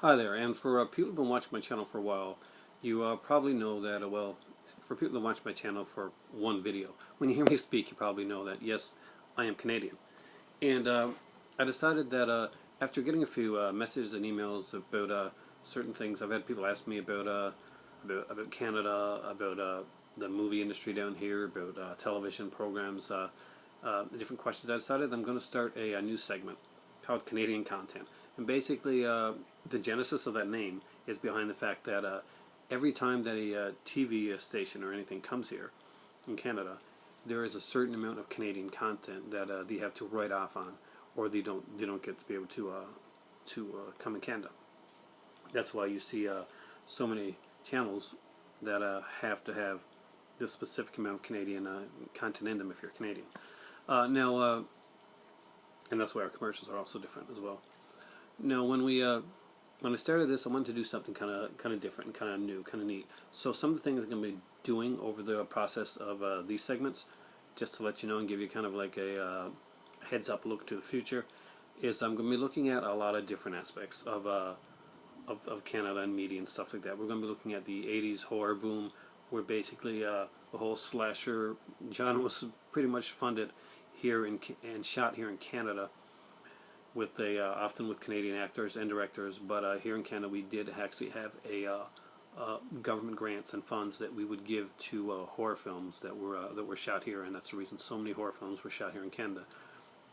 Hi there, and for people who've been watching my channel for a while, you probably know that, well, for people who watch my channel for one video, when you hear me speak, you probably know that, yes, I am Canadian. And I decided that after getting a few messages and emails about certain things, I've had people ask me about Canada, about the movie industry down here, about television programs, different questions. I decided I'm going to start a new segment called Canadian Content. And basically, the genesis of that name is behind the fact that every time that a TV station or anything comes here in Canada, there is a certain amount of Canadian content that they have to write off on, or they don't get to be able to come in Canada. That's why you see so many channels that have to have this specific amount of Canadian content in them if you're Canadian. Now, and that's why our commercials are also different as well. Now, when I started this, I wanted to do something kind of different and kind of new, kind of neat. So some of the things I'm going to be doing over the process of these segments, just to let you know and give you kind of like a heads up look to the future, is I'm going to be looking at a lot of different aspects of Canada and media and stuff like that. We're going to be looking at the 80s horror boom, where basically the whole slasher genre was pretty much funded here and shot here in Canada, with often with Canadian actors and directors. But here in Canada, we did actually have government grants and funds that we would give to horror films that were shot here, and that's the reason so many horror films were shot here in Canada.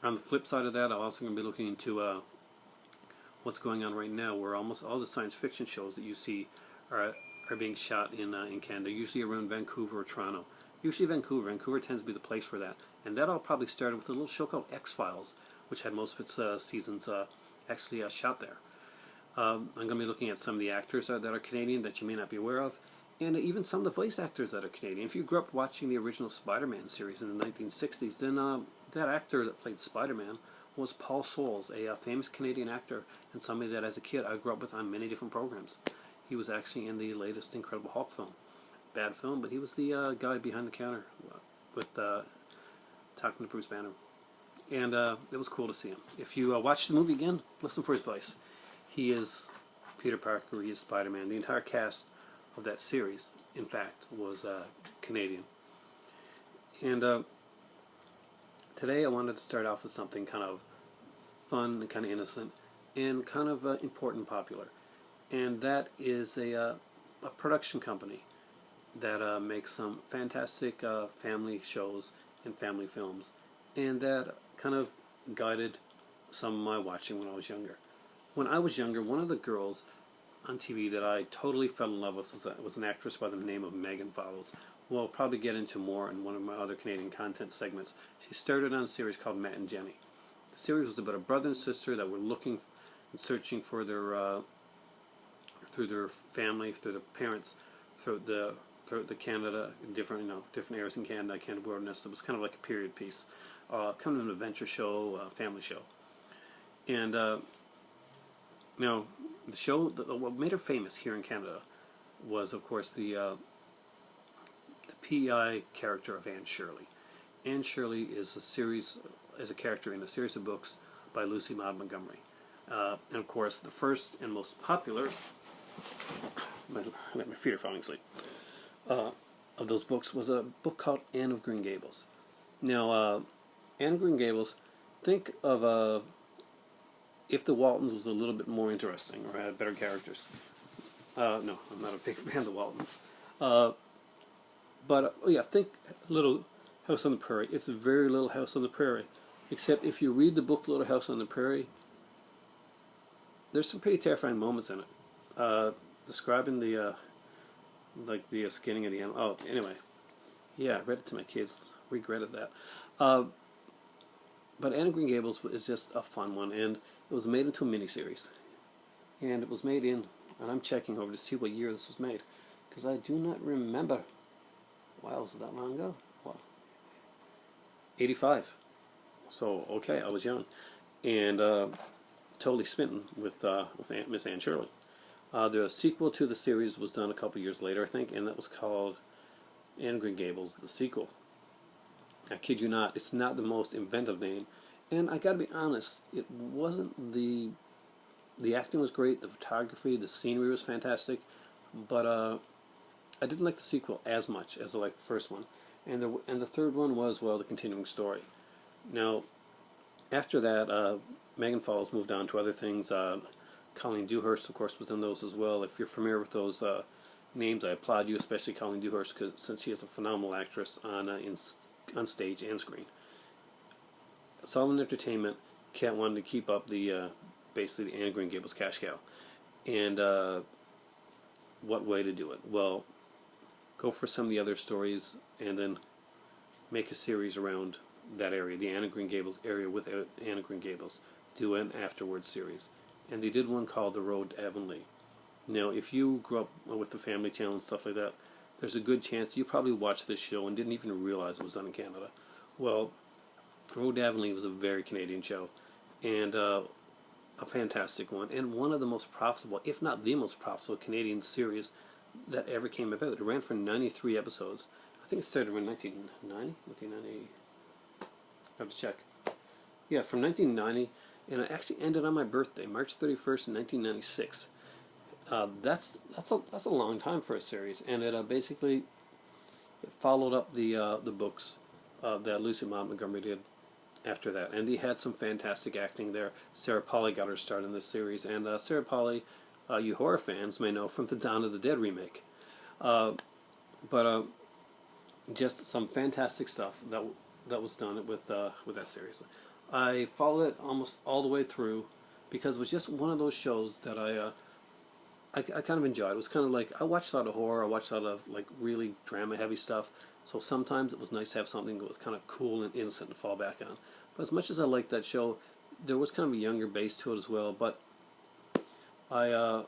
On the flip side of that, I'm also going to be looking into what's going on right now, where almost all the science fiction shows that you see are being shot in Canada, usually around Vancouver or Toronto. Usually Vancouver. Vancouver tends to be the place for that. And that all probably started with a little show called X-Files, which had most of its seasons actually shot there. I'm going to be looking at some of the actors that are Canadian that you may not be aware of, and even some of the voice actors that are Canadian. If you grew up watching the original Spider-Man series in the 1960s, then that actor that played Spider-Man was Paul Soles, a famous Canadian actor, and somebody that as a kid I grew up with on many different programs. He was actually in the latest Incredible Hulk film. Bad film, but he was the guy behind the counter with talking to Bruce Banner. And it was cool to see him. If you watch the movie again, listen for his voice. He is Peter Parker, he is Spider-Man. The entire cast of that series, in fact, was Canadian. And today I wanted to start off with something kind of fun and kind of innocent and kind of important and popular. And that is a production company that makes some fantastic family shows and family films, and that kind of guided some of my watching when I was younger. When I was younger, one of the girls on TV that I totally fell in love with was an actress by the name of Megan Follows. We'll probably get into more in one of my other Canadian content segments. She started on a series called Matt and Jenny. The series was about a brother and sister that were looking and searching for their through their family, through their parents, through the Canada, different areas in Canada, Canada Wilderness. It was kind of like a period piece, kind of an adventure show, family show. And now the show, what made her famous here in Canada was, of course, the PEI character of Anne Shirley. Anne Shirley is a character in a series of books by Lucy Maud Montgomery. And of course, the first and most popular, my feet are falling asleep, of those books was a book called Anne of Green Gables. Now, Anne of Green Gables, think of if the Waltons was a little bit more interesting or had better characters. No, I'm not a big fan of the Waltons. But yeah, think Little House on the Prairie. It's a very Little House on the Prairie, except if you read the book Little House on the Prairie, there's some pretty terrifying moments in it, describing the skinning of the animal. Oh, anyway, yeah, I read it to my kids. Regretted that. But Anne of Green Gables is just a fun one, and it was made into a miniseries. And it was made in, and I'm checking over to see what year this was made, because I do not remember. Wow, was it that long ago? What? 85. So, okay, I was young. And totally smitten with Miss Anne Shirley. The sequel to the series was done a couple years later, I think, and that was called Anne of Green Gables, the sequel. I kid you not, it's not the most inventive name, and I gotta be honest, it wasn't the The acting was great, the photography, the scenery was fantastic, but I didn't like the sequel as much as I liked the first one. And the third one was, well, the continuing story. Now, after that, Megan Falls moved on to other things. Colleen Dewhurst, of course, was in those as well. If you're familiar with those names, I applaud you, especially Colleen Dewhurst, since she is a phenomenal actress on stage and screen. Sullivan Entertainment wanted to keep up the basically the Anne of Green Gables cash cow, and what way to do it? Well, go for some of the other stories, and then make a series around that area, the Anne of Green Gables area with Anne of Green Gables. Do an afterwards series, and they did one called The Road to Avonlea. Now, if you grew up with the Family Channel and stuff like that, there's a good chance you probably watched this show and didn't even realize it was done in Canada. Well, Road to Avonlea was a very Canadian show, and a fantastic one, and one of the most profitable, if not the most profitable, Canadian series that ever came about. It ran for 93 episodes. I think it started in 1990? 1990? I have to check. Yeah, from 1990, and it actually ended on my birthday, March 31st, 1996. That's a long time for a series, and it basically it followed up the books that Lucy Maud Montgomery did after that, and he had some fantastic acting there. Sarah Polley got her start in this series, and Sarah Polley, you horror fans may know from the Dawn of the Dead remake, but just some fantastic stuff that was done with that series. I followed it almost all the way through because it was just one of those shows that I kind of enjoyed. It was kind of like, I watched a lot of horror, I watched a lot of like really drama heavy stuff, so sometimes it was nice to have something that was kind of cool and innocent to fall back on. But as much as I liked that show, there was kind of a younger base to it as well. But I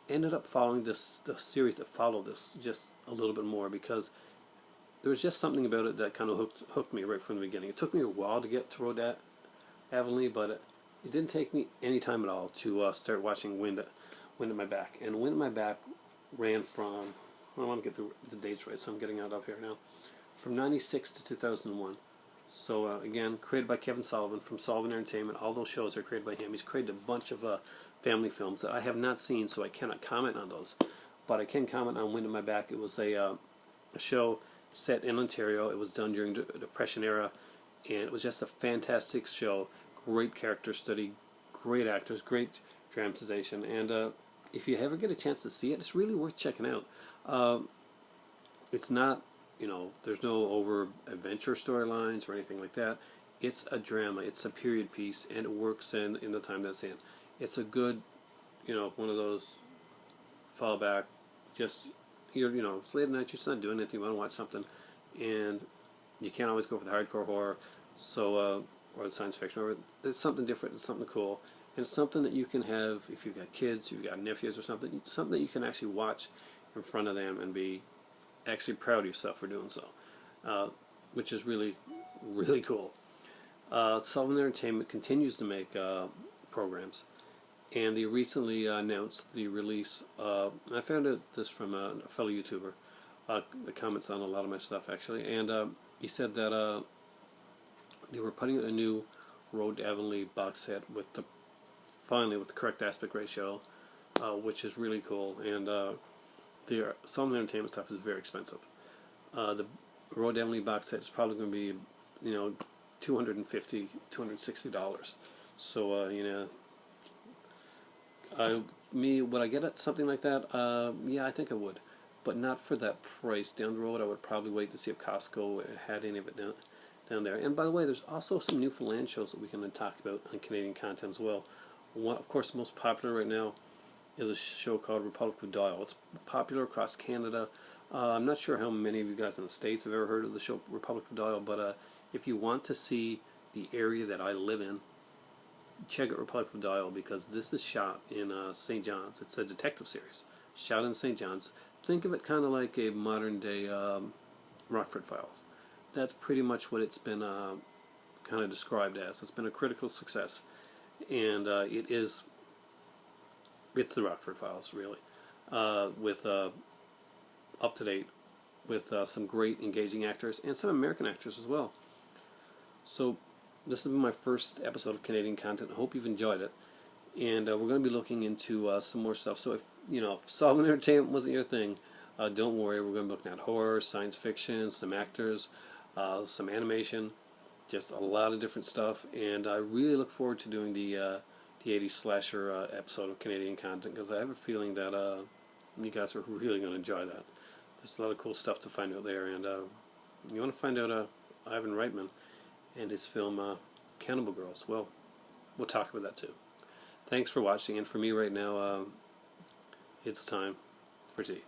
ended up following the series that followed this just a little bit more, because there was just something about it that kind of hooked me right from the beginning. It took me a while to get to Road to Avonlea, but it didn't take me any time at all to start watching Wind at My Back. And Wind at My Back ran from, I want to get the dates right, so I'm getting it up here now, from 96 to 2001. So again, created by Kevin Sullivan from Sullivan Entertainment. All those shows are created by him. He's created a bunch of family films that I have not seen, so I cannot comment on those. But I can comment on Wind at My Back. It was a show set in Ontario. It was done during the Depression era, and it was just a fantastic show. Great character study, great actors, great dramatization, and if you ever get a chance to see it, it's really worth checking out. It's not, there's no over adventure storylines or anything like that. It's a drama, it's a period piece, and it works in the time that's in. It's a good, one of those fallback, just, it's late at night, you're just not doing anything, you want to watch something, and you can't always go for the hardcore horror, so, or the science fiction, or it's something different, it's something cool. And it's something that you can have if you've got kids, you've got nephews or something that you can actually watch in front of them and be actually proud of yourself for doing so, which is really, really cool. Sullivan Entertainment continues to make programs, and they recently announced the release, I found this from a fellow YouTuber, the comments on a lot of my stuff actually, and he said that they were putting out a new Road to Avonlea box set finally with the correct aspect ratio, which is really cool, and some of the entertainment stuff is very expensive. The Road to Avonlea box set is probably going to be, $250, $260. So, would I get something like that? Yeah, I think I would, but not for that price. Down the road, I would probably wait to see if Costco had any of it down there. And by the way, there's also some Newfoundland shows that we can talk about on Canadian content as well. One, of course, most popular right now is a show called Republic of Dial. It's popular across Canada. I'm not sure how many of you guys in the States have ever heard of the show Republic of Dial, but if you want to see the area that I live in, check out Republic of Dial, because this is shot in St. John's. It's a detective series shot in St. John's. Think of it kind of like a modern day Rockford Files. That's pretty much what it's been kind of described as. It's been a critical success, and it's the Rockford Files, really, with up to date, with some great engaging actors and some American actors as well. So this has been my first episode of Canadian content. I hope you've enjoyed it, and we're going to be looking into some more stuff. So if Sullivan Entertainment wasn't your thing, don't worry. We're going to be looking at horror, science fiction, some actors, some animation, just a lot of different stuff. And I really look forward to doing the 80s slasher episode of Canadian content, because I have a feeling that you guys are really going to enjoy that. There's a lot of cool stuff to find out there, and you want to find out Ivan Reitman and his film Cannibal Girls. Well, we'll talk about that too. Thanks for watching, and for me right now, it's time for tea.